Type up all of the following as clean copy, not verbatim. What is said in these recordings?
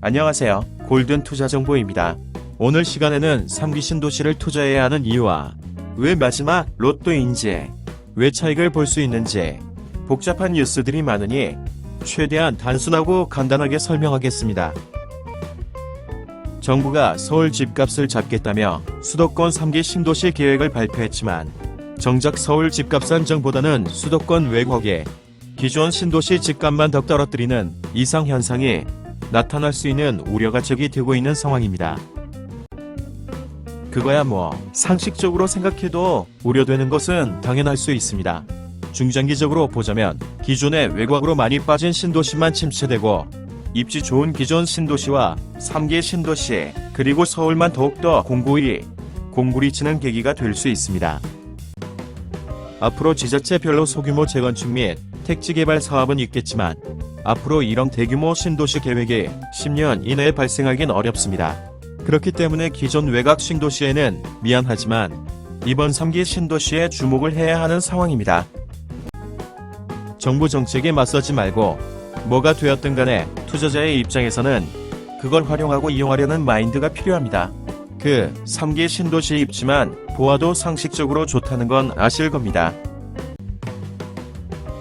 안녕하세요. 골든 투자 정보입니다. 오늘 시간에는 3기 신도시를 투자해야 하는 이유와 왜 마지막 로또인지, 왜 차익을 볼 수 있는지 복잡한 뉴스들이 많으니 최대한 단순하고 간단하게 설명하겠습니다. 정부가 서울 집값을 잡겠다며 수도권 3기 신도시 계획을 발표했지만 정작 서울 집값 안정보다는 수도권 외곽에 기존 신도시 집값만 더 떨어뜨리는 이상 현상이 나타날 수 있는 우려가 제기되고 있는 상황입니다. 그거야 상식적으로 생각해도 우려되는 것은 당연할 수 있습니다. 중장기적으로 보자면 기존의 외곽으로 많이 빠진 신도시만 침체되고 입지 좋은 기존 신도시와 3기 신도시 그리고 서울만 더욱더 공굴이 치는 계기가 될 수 있습니다. 앞으로 지자체별로 소규모 재건축 및 택지 개발 사업은 있겠지만 앞으로 이런 대규모 신도시 계획이 10년 이내에 발생하긴 어렵습니다. 그렇기 때문에 기존 외곽 신도시에는 미안하지만 이번 3기 신도시에 주목을 해야 하는 상황입니다. 정부 정책에 맞서지 말고 뭐가 되었든 간에 투자자의 입장에서는 그걸 활용하고 이용하려는 마인드가 필요합니다. 3기 신도시 입지만 보아도 상식적으로 좋다는 건 아실 겁니다.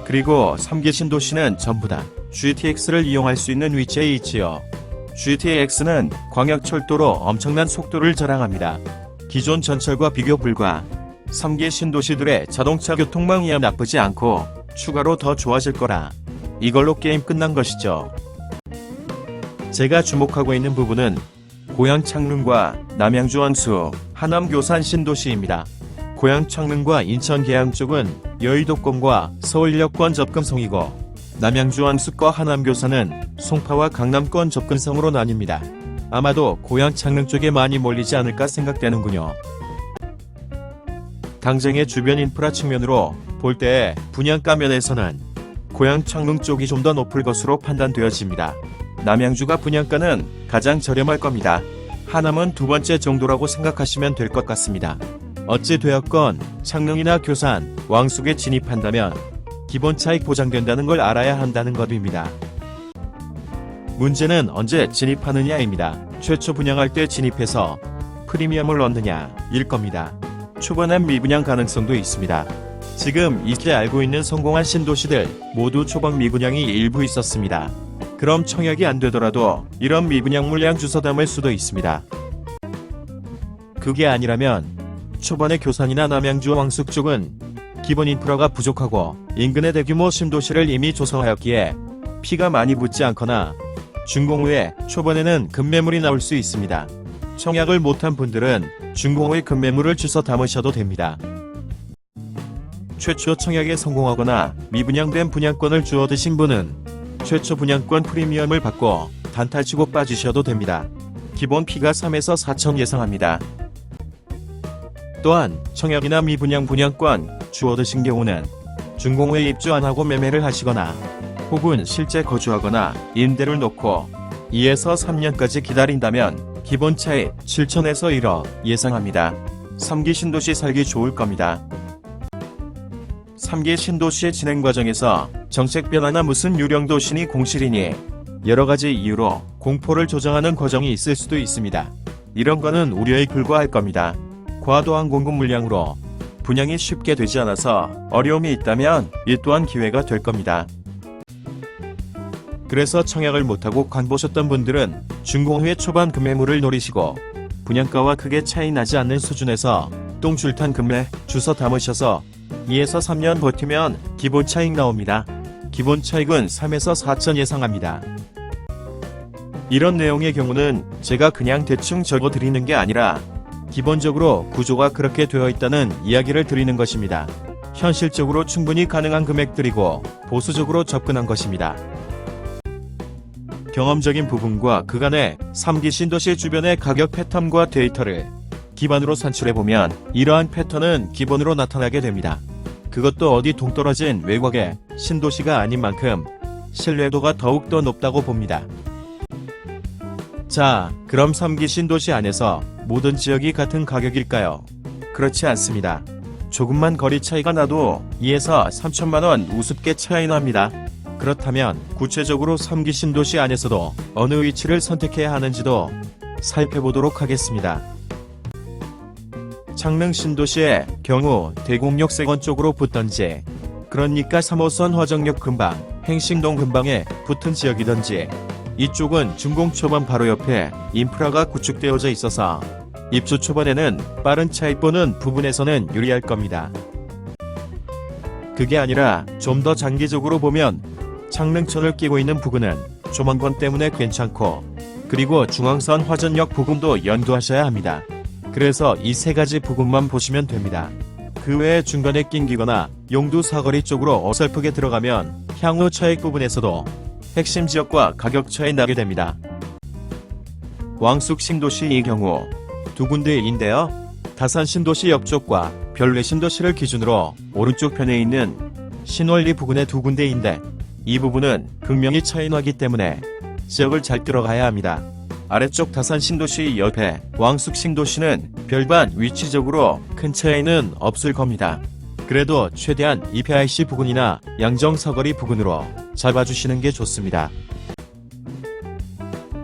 그리고 3기 신도시는 전부 다 GTX를 이용할 수 있는 위치에 있지요. GTX는 광역철도로 엄청난 속도를 자랑합니다. 기존 전철과 비교 불가. 3기 신도시들의 자동차 교통망이 나쁘지 않고 추가로 더 좋아질 거라. 이걸로 게임 끝난 것이죠. 제가 주목하고 있는 부분은 고양 창릉과 남양주 원수, 하남 교산 신도시입니다. 고양 창릉과 인천 계양 쪽은 여의도권과 서울역권 접근성이고 남양주 원수과 하남 교산은 송파와 강남권 접근성으로 나뉩니다. 아마도 고양 창릉 쪽에 많이 몰리지 않을까 생각되는군요. 당장의 주변 인프라 측면으로 볼 때 분양가 면에서는 고양 창릉 쪽이 좀 더 높을 것으로 판단되어집니다. 남양주가 분양가는 가장 저렴할 겁니다. 하남은 두 번째 정도라고 생각하시면 될 것 같습니다. 어찌 되었건 창릉이나 교산, 왕숙에 진입한다면 기본 차익 보장된다는 걸 알아야 한다는 것입니다. 문제는 언제 진입하느냐입니다. 최초 분양할 때 진입해서 프리미엄을 얻느냐일 겁니다. 초반엔 미분양 가능성도 있습니다. 지금 이제 알고 있는 성공한 신도시들 모두 초반 미분양이 일부 있었습니다. 그럼 청약이 안 되더라도 이런 미분양 물량 주워 담을 수도 있습니다. 그게 아니라면 초반에 교산이나 남양주 왕숙 쪽은 기본 인프라가 부족하고 인근의 대규모 신도시를 이미 조성하였기에 피가 많이 붙지 않거나 준공 후에 초반에는 급매물이 나올 수 있습니다. 청약을 못한 분들은 준공 후에 급매물을 주워 담으셔도 됩니다. 최초 청약에 성공하거나 미분양된 분양권을 주워 드신 분은 최초 분양권 프리미엄을 받고 단타치고 빠지셔도 됩니다. 기본 피가 3에서 4천 예상합니다. 또한 청약이나 미분양 분양권 주워 드신 경우는 준공 후에 입주 안 하고 매매를 하시거나 혹은 실제 거주하거나 임대를 놓고 2에서 3년까지 기다린다면 기본 차익 7천에서 1억 예상합니다. 3기 신도시 살기 좋을 겁니다. 3기 신도시의 진행 과정에서 정책 변화나 무슨 유령 도시니 공실이니 여러가지 이유로 공포를 조정하는 과정이 있을 수도 있습니다. 이런 거는 우려에 불과할 겁니다. 과도한 공급 물량으로 분양이 쉽게 되지 않아서 어려움이 있다면 이 또한 기회가 될 겁니다. 그래서 청약을 못하고 관보셨던 분들은 준공 후에 초반 급매물을 노리시고 분양가와 크게 차이 나지 않는 수준에서 똥줄탄 급매 주워 담으셔서 2에서 3년 버티면 기본 차익 나옵니다. 기본 차익은 3에서 4천 예상합니다. 이런 내용의 경우는 제가 그냥 대충 적어드리는 게 아니라 기본적으로 구조가 그렇게 되어 있다는 이야기를 드리는 것입니다. 현실적으로 충분히 가능한 금액들이고 보수적으로 접근한 것입니다. 경험적인 부분과 그간의 3기 신도시 주변의 가격 패턴과 데이터를 기반으로 산출해보면 이러한 패턴은 기본으로 나타나게 됩니다. 그것도 어디 동떨어진 외곽의 신도시가 아닌 만큼 신뢰도가 더욱더 높다고 봅니다. 자, 그럼 3기 신도시 안에서 모든 지역이 같은 가격일까요? 그렇지 않습니다. 조금만 거리 차이가 나도 2에서 3천만원 우습게 차이 납니다. 그렇다면 구체적으로 3기 신도시 안에서도 어느 위치를 선택해야 하는지도 살펴보도록 하겠습니다. 창릉 신도시의 경우 대곡역 세권 쪽으로 붙던지, 그러니까 3호선 화정역 근방, 행신동 근방에 붙은 지역이던지, 이쪽은 준공 초반 바로 옆에 인프라가 구축되어져 있어서 입주 초반에는 빠른 차익 보는 부분에서는 유리할 겁니다. 그게 아니라 좀 더 장기적으로 보면 창릉천을 끼고 있는 부근은 조망권 때문에 괜찮고, 그리고 중앙선 화전역 부근도 연구하셔야 합니다. 그래서 이 세 가지 부근만 보시면 됩니다. 그 외에 중간에 낑기거나 용두 사거리 쪽으로 어설프게 들어가면 향후 차익 부분에서도 핵심 지역과 가격 차이 나게 됩니다. 왕숙 신도시의 경우 두 군데인데요. 다산 신도시 옆쪽과 별내 신도시를 기준으로 오른쪽 편에 있는 신월리 부근의 두 군데인데, 이 부분은 극명히 차이 나기 때문에 지역을 잘 들어가야 합니다. 아래쪽 다산 신도시 옆에 왕숙 신도시는 별반 위치적으로 큰 차이는 없을 겁니다. 그래도 최대한 EPIC 부근이나 양정 사거리 부근으로 잡아주시는 게 좋습니다.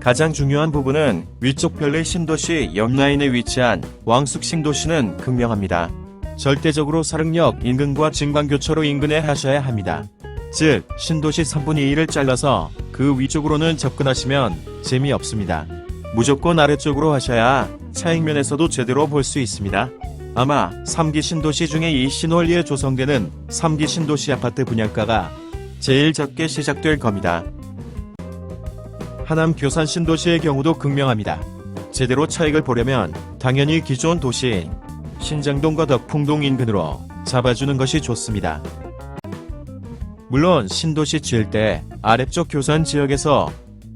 가장 중요한 부분은 위쪽 별내 신도시 옆 라인에 위치한 왕숙 신도시는 극명합니다. 절대적으로 사릉역 인근과 진광교차로 인근에 하셔야 합니다. 즉 신도시 3분의 2를 잘라서 그 위쪽으로는 접근하시면 재미없습니다. 무조건 아래쪽으로 하셔야 차익면에서도 제대로 볼 수 있습니다. 아마 3기 신도시 중에 이 신월리에 조성되는 3기 신도시 아파트 분양가가 제일 적게 시작될 겁니다. 하남 교산 신도시의 경우도 극명합니다. 제대로 차익을 보려면 당연히 기존 도시인 신장동과 덕풍동 인근으로 잡아주는 것이 좋습니다. 물론 신도시 지을 때 아래쪽 교산 지역에서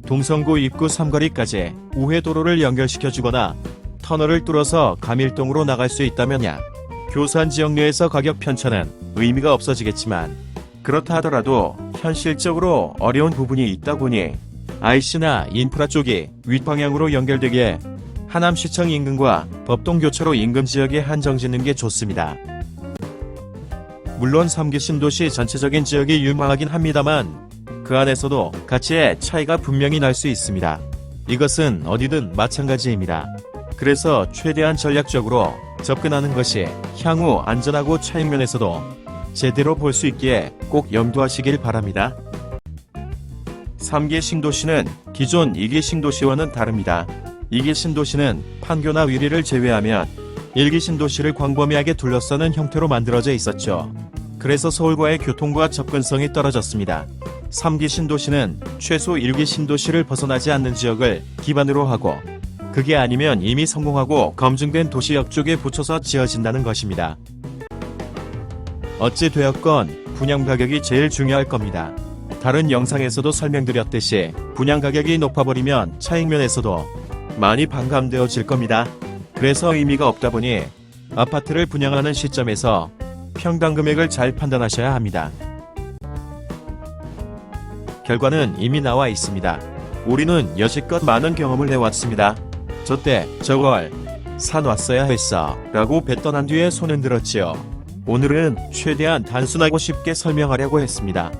동성구 입구 삼거리까지 우회도로를 연결시켜주거나 터널을 뚫어서 가밀동으로 나갈 수 있다면야 교산 지역 내에서 가격 편차는 의미가 없어지겠지만, 그렇다 하더라도 현실적으로 어려운 부분이 있다 보니 IC나 인프라 쪽이 윗방향으로 연결되기에 하남시청 인근과 법동교차로 인근 지역에 한정짓는 게 좋습니다. 물론 3기 신도시 전체적인 지역이 유망하긴 합니다만 그 안에서도 가치의 차이가 분명히 날 수 있습니다. 이것은 어디든 마찬가지입니다. 그래서 최대한 전략적으로 접근하는 것이 향후 안전하고 차익면에서도 제대로 볼 수 있기에 꼭 염두하시길 바랍니다. 3기 신도시는 기존 2기 신도시와는 다릅니다. 2기 신도시는 판교나 위리를 제외하면 1기 신도시를 광범위하게 둘러싸는 형태로 만들어져 있었죠. 그래서 서울과의 교통과 접근성이 떨어졌습니다. 3기 신도시는 최소 1기 신도시를 벗어나지 않는 지역을 기반으로 하고, 그게 아니면 이미 성공하고 검증된 도시역 쪽에 붙여서 지어진다는 것입니다. 어찌 되었건 분양 가격이 제일 중요할 겁니다. 다른 영상에서도 설명드렸듯이 분양 가격이 높아버리면 차익면에서도 많이 반감되어질 겁니다. 그래서 의미가 없다 보니 아파트를 분양하는 시점에서 평당 금액을 잘 판단하셔야 합니다. 결과는 이미 나와 있습니다. 우리는 여지껏 많은 경험을 해왔습니다. 저때 저걸 사놨어야 했어 라고 뱉어난 뒤에 손은 들었지요. 오늘은 최대한 단순하고 쉽게 설명하려고 했습니다.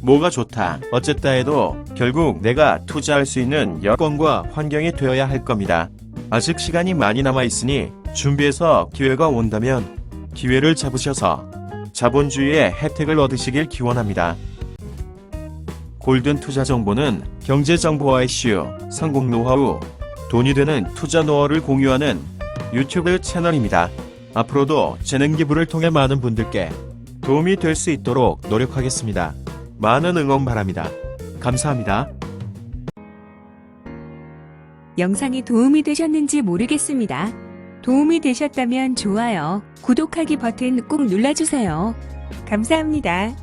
뭐가 좋다 어쨌다 해도 결국 내가 투자할 수 있는 여건과 환경이 되어야 할 겁니다. 아직 시간이 많이 남아있으니 준비해서 기회가 온다면 기회를 잡으셔서 자본주의의 혜택을 얻으시길 기원합니다. 골든 투자 정보는 경제정보와 이슈, 성공 노하우, 돈이 되는 투자 노하우를 공유하는 유튜브 채널입니다. 앞으로도 재능 기부를 통해 많은 분들께 도움이 될 수 있도록 노력하겠습니다. 많은 응원 바랍니다. 감사합니다. 영상이 도움이 되셨는지 모르겠습니다. 도움이 되셨다면 좋아요, 구독하기 버튼 꼭 눌러주세요. 감사합니다.